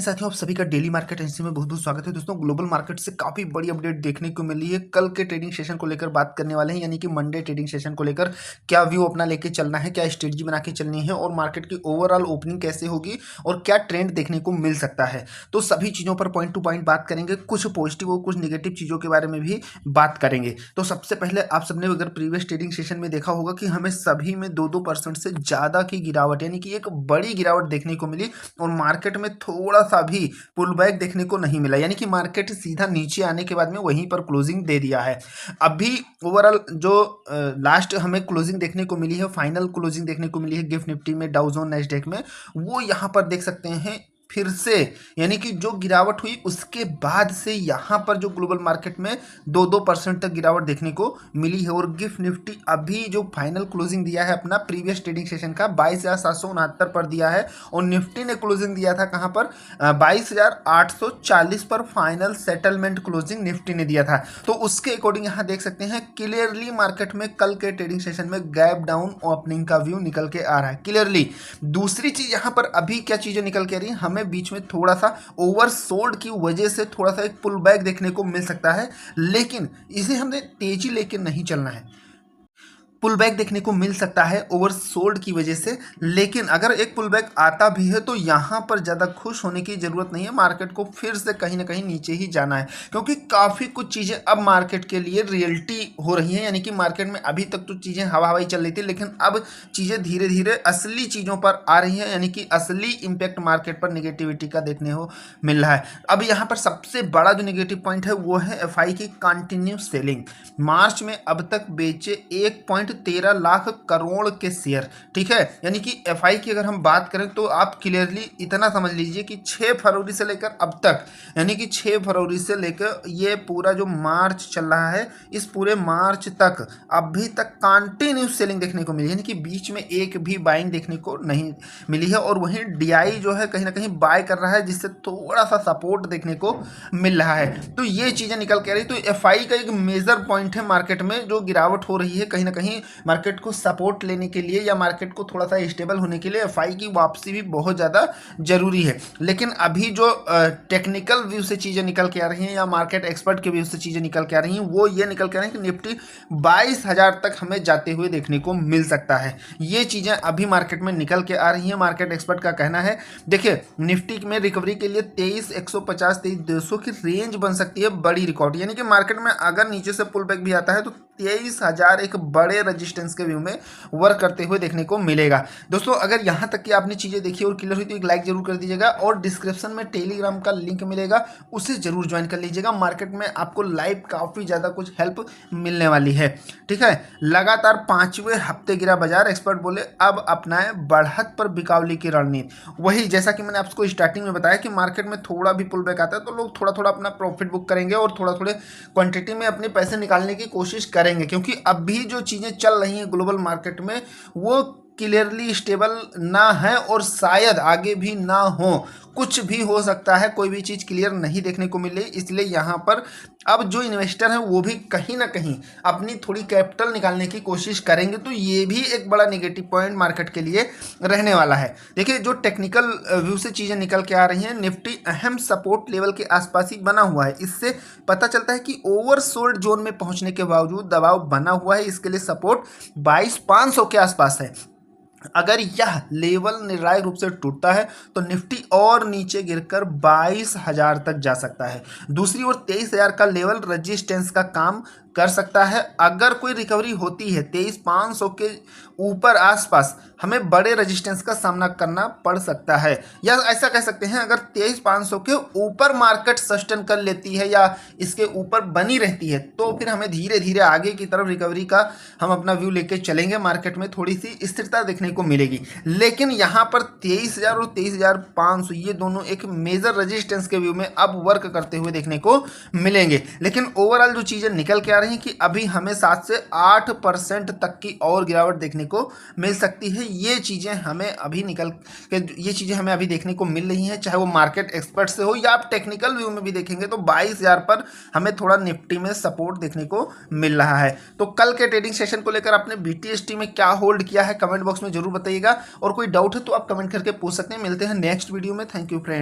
इन साथियों आप सभी का डेली मार्केट एनालिसिस में बहुत बहुत स्वागत है। दोस्तों ग्लोबल मार्केट से काफ़ी बड़ी अपडेट देखने को मिली है। कल के ट्रेडिंग सेशन को लेकर बात करने वाले हैं, यानी कि मंडे ट्रेडिंग सेशन को लेकर क्या व्यू अपना लेके चलना है, क्या स्ट्रेटजी बना के चलनी है और मार्केट की ओवरऑल ओपनिंग कैसे होगी और क्या ट्रेंड देखने को मिल सकता है। तो सभी चीज़ों पर पॉइंट टू पॉइंट बात करेंगे, कुछ पॉजिटिव और कुछ निगेटिव चीज़ों के बारे में भी बात करेंगे। तो सबसे पहले आप सबने अगर प्रीवियस ट्रेडिंग सेशन में देखा होगा कि हमें सभी में 2-2% से ज़्यादा की गिरावट, यानी कि एक बड़ी गिरावट देखने को मिली और मार्केट में थोड़ा सा भी पुल बैक देखने को नहीं मिला, यानी कि मार्केट सीधा नीचे आने के बाद में वहीं पर क्लोजिंग दे दिया है। अभी ओवरऑल जो लास्ट हमें क्लोजिंग देखने को मिली है, फाइनल क्लोजिंग देखने को मिली है गिफ्ट निफ्टी में, डाउ जोन, नैस्डैक में, वो यहाँ पर देख सकते हैं फिर से, यानी कि जो गिरावट हुई उसके बाद से यहाँ पर जो ग्लोबल मार्केट में 2-2% तक गिरावट देखने को मिली है। और गिफ्ट निफ्टी अभी जो फाइनल क्लोजिंग दिया है अपना प्रीवियस ट्रेडिंग सेशन का 22,769 पर दिया है और निफ्टी ने क्लोजिंग दिया था कहाँ पर 22,840 पर फाइनल सेटलमेंट क्लोजिंग निफ्टी ने दिया था। तो उसके अकॉर्डिंग यहाँ देख सकते हैं क्लियरली मार्केट में कल के ट्रेडिंग सेशन में गैप डाउन ओपनिंग का व्यू निकल के आ रहा है क्लियरली। दूसरी चीज यहाँ पर अभी क्या चीजें निकल के आ रही है, हमें बीच में थोड़ा सा ओवरसोल्ड की वजह से थोड़ा सा एक पुल बैक देखने को मिल सकता है, लेकिन इसे हमने तेजी लेके नहीं चलना है। पुल बैक देखने को मिल सकता है ओवरसोल्ड की वजह से, लेकिन अगर एक पुल बैक आता भी है तो यहाँ पर ज़्यादा खुश होने की ज़रूरत नहीं है। मार्केट को फिर से कहीं ना कहीं नीचे ही जाना है, क्योंकि काफ़ी कुछ चीज़ें अब मार्केट के लिए रियलिटी हो रही हैं। यानी कि मार्केट में अभी तक तो चीज़ें हवा हवाई चल रही थी, लेकिन अब चीज़ें धीरे धीरे असली चीज़ों पर आ रही हैं, यानी कि असली इम्पैक्ट मार्केट पर निगेटिविटी का देखने को मिल रहा है। अब यहाँ पर सबसे बड़ा जो निगेटिव पॉइंट है वो है एफआई की कंटिन्यू सेलिंग। मार्च में अब तक बेचे 1.13 लाख करोड़ के शेयर, ठीक है। यानी कि एफआई की अगर हम बात करें तो आप क्लियरली इतना समझ लीजिए कि 6 फरवरी से लेकर अब तक, यानी कि 6 फरवरी से लेकर ये पूरा जो मार्च चल रहा है, इस पूरे मार्च तक अभी तक कंटिन्यू सेलिंग देखने को मिली, यानी कि बीच में एक भी बाइंग देखने को नहीं मिली है। और वहीं डीआई जो है कहीं ना कहीं बाय कर रहा है, जिससे थोड़ा सा सपोर्ट देखने को मिल रहा है। तो ये चीज़ें निकल के आ रही। तो एफआई का एक मेजर पॉइंट है मार्केट में, जो गिरावट हो रही है कहीं ना कहीं मार्केट को सपोर्ट लेने के लिए या मार्केट को थोड़ा सा स्टेबल होने के लिए एफआई की वापसी भी बहुत ज़्यादा जरूरी है। लेकिन अभी जो टेक्निकल व्यू से चीज़ें निकल के आ रही हैं या मार्केट एक्सपर्ट के व्यू से चीज़ें निकल के आ रही हैं, वो ये निकल के आ रही हैं कि निफ्टी 22,000 तक हमें जाते हुए देखने को मिल सकता है। ये चीज़ें अभी मार्केट में निकल के आ रही हैं। मार्केट एक्सपर्ट का कहना है, देखिए निफ्टी में रिकवरी के लिए 23,150 23,200 की रेंज बन सकती है बड़ी रिकॉर्ड, यानी कि मार्केट में अगर नीचे से पुल बैक भी आता है तो 23,000 एक बड़े रजिस्टेंस के व्यू में वर्क करते हुए देखने को मिलेगा। दोस्तों अगर यहाँ तक की आपने चीज़ें देखी और क्लियर हुई तो एक लाइक जरूर कर दीजिएगा और डिस्क्रिप्शन में टेलीग्राम का लिंक मिलेगा, उसे जरूर ज्वाइन कर लीजिएगा। मार्केट में आपको लाइव काफ़ी ज़्यादा कुछ हेल्प मिलने वाली है, ठीक है। लगातार 5वें हफ्ते गिरा बाजार, एक्सपर्ट बोले अब अपनाए बढ़त पर बिकावली की रणनीति। वही जैसा कि मैंने आपको स्टार्टिंग में बताया कि मार्केट में थोड़ा भी पुल बैक आता है तो लोग थोड़ा थोड़ा अपना प्रॉफिट बुक करेंगे और थोड़ा थोड़े क्वांटिटी में अपने पैसे निकालने की कोशिश करेंगे, क्योंकि अभी जो चीज़ें चल रही हैं ग्लोबल मार्केट में वो क्लियरली स्टेबल ना है और शायद आगे भी ना हो, कुछ भी हो सकता है, कोई भी चीज़ क्लियर नहीं देखने को मिले। इसलिए यहाँ पर अब जो इन्वेस्टर हैं वो भी कहीं ना कहीं अपनी थोड़ी कैपिटल निकालने की कोशिश करेंगे, तो ये भी एक बड़ा नेगेटिव पॉइंट मार्केट के लिए रहने वाला है। देखिए जो टेक्निकल व्यू से चीज़ें निकल के आ रही हैं, निफ्टी अहम सपोर्ट लेवल के आसपास ही बना हुआ है। इससे पता चलता है कि ओवरसोल्ड जोन में पहुंचने के बावजूद दबाव बना हुआ है। इसके लिए सपोर्ट 22,500 के आसपास है। अगर यह लेवल निर्णायक रूप से टूटता है तो निफ्टी और नीचे गिरकर 22,000 तक जा सकता है। दूसरी ओर 23,000 का लेवल रेजिस्टेंस का काम कर सकता है। अगर कोई रिकवरी होती है 23,500 के ऊपर आसपास, हमें बड़े रेजिस्टेंस का सामना करना पड़ सकता है, या ऐसा कह सकते हैं अगर 23,500 के ऊपर मार्केट सस्टेन कर लेती है या इसके ऊपर बनी रहती है तो फिर हमें धीरे धीरे आगे की तरफ रिकवरी का हम अपना व्यू लेके चलेंगे। मार्केट में थोड़ी सी स्थिरता देखने को मिलेगी, लेकिन यहाँ पर 23,000 और 23,500 ये दोनों एक मेजर रेजिस्टेंस के व्यू में अब वर्क करते हुए देखने को मिलेंगे। लेकिन ओवरऑल जो चीज़ें निकल के आ रही हैं कि अभी हमें 7 से 8% तक की और गिरावट देखने को मिल सकती है। ये चीज़ें हमें अभी देखने को मिल रही हैं, चाहे वो मार्केट एक्सपर्ट से हो या आप टेक्निकल व्यू में भी देखेंगे तो 22,000 पर हमें थोड़ा निफ्टी में सपोर्ट देखने को मिल रहा है। तो कल के ट्रेडिंग सेशन को लेकर आपने बीटीएसटी में क्या होल्ड किया है कमेंट बॉक्स में जरूर बताइएगा, और कोई डाउट है तो आप कमेंट करके पूछ सकते हैं। मिलते हैं नेक्स्ट वीडियो में। Thank you friend.